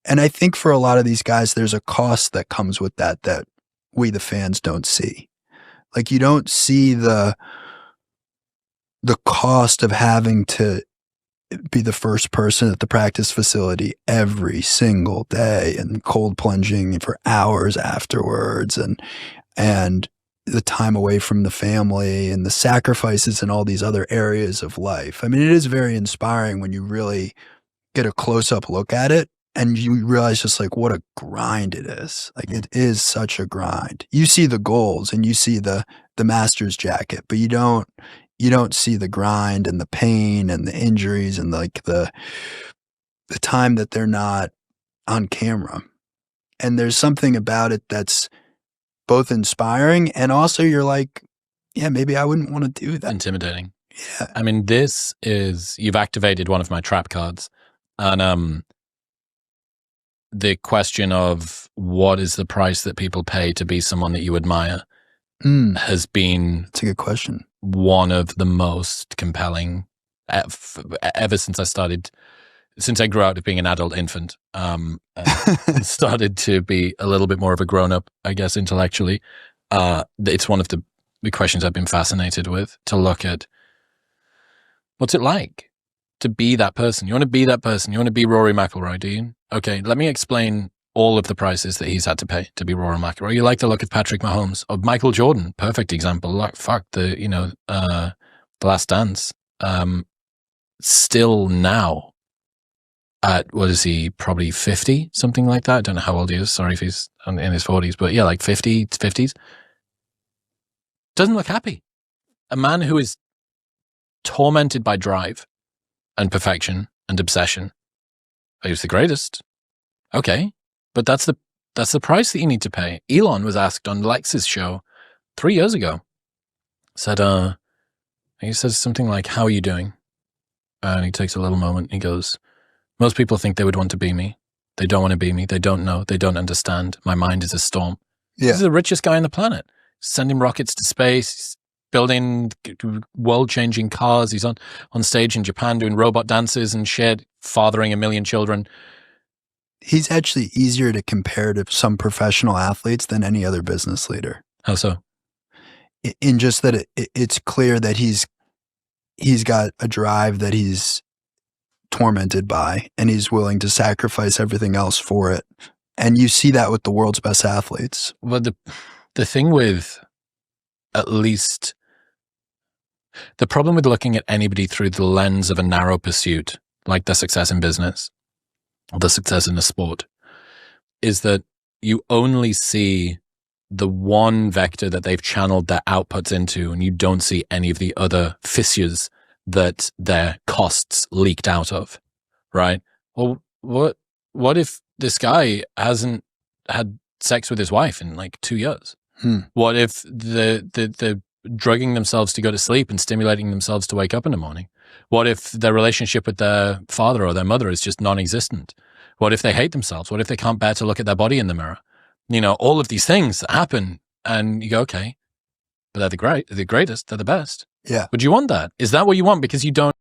And I think for a lot of these guys, there's a cost that comes with that we, the fans, don't see. Like, you don't see the cost of having to be the first person at the practice facility every single day and cold plunging for hours afterwards, and the time away from the family and the sacrifices in all these other areas of life. I mean, it is very inspiring when you really get a close-up look at it and you realize just like what a grind it is. Like, it is such a grind. You see the goals and you see the master's jacket, but you don't see the grind and the pain and the injuries and like the time that they're not on camera. And there's something about it that's both inspiring and also you're like, yeah, maybe I wouldn't want to do that. Intimidating. Yeah. I mean, you've activated one of my trap cards. And the question of what is the price that people pay to be someone that you admire has been... That's a good question. One of the most compelling ever since I grew out of being an adult infant, and started to be a little bit more of a grown-up, I guess, intellectually. It's one of the questions I've been fascinated with, to look at what's it like to be that person. You want to be that person. You want to be Rory McIlroy, do you? Okay, let me explain all of the prices that he's had to pay to be Rory McIlroy. You like the look of Patrick Mahomes or Michael Jordan, perfect example. Like, the Last Dance. Still now at, what is he, probably 50, something like that. I don't know how old he is. Sorry if he's in his 40s, but yeah, like 50s. Doesn't look happy. A man who is tormented by drive and perfection and obsession. He was the greatest. Okay. But that's the price that you need to pay. Elon was asked on Lex's show 3 years ago. He says something like, "How are you doing?" And he takes a little moment. And he goes, "Most people think they would want to be me. They don't want to be me. They don't know. They don't understand. My mind is a storm." Yeah. He's the richest guy on the planet. Sending rockets to space, building world-changing cars. He's on stage in Japan doing robot dances and shit, fathering 1 million children. He's actually easier to compare to some professional athletes than any other business leader. How so? In just that it's clear that he's got a drive that he's tormented by, and he's willing to sacrifice everything else for it. And you see that with the world's best athletes. Well, the thing with, at least, the problem with looking at anybody through the lens of a narrow pursuit, like the success in business, or the success in a sport, is that you only see the one vector that they've channeled their outputs into, and you don't see any of the other fissures that their costs leaked out of, right? Well, what if this guy hasn't had sex with his wife in like 2 years? What if the drugging themselves to go to sleep and stimulating themselves to wake up in the morning? What if their relationship with their father or their mother is just non-existent? What if they hate themselves? What if they can't bear to look at their body in the mirror? All of these things happen, and you go, okay, but they're the greatest, they're the best. Yeah. Would you want that? Is that what you want? Because you don't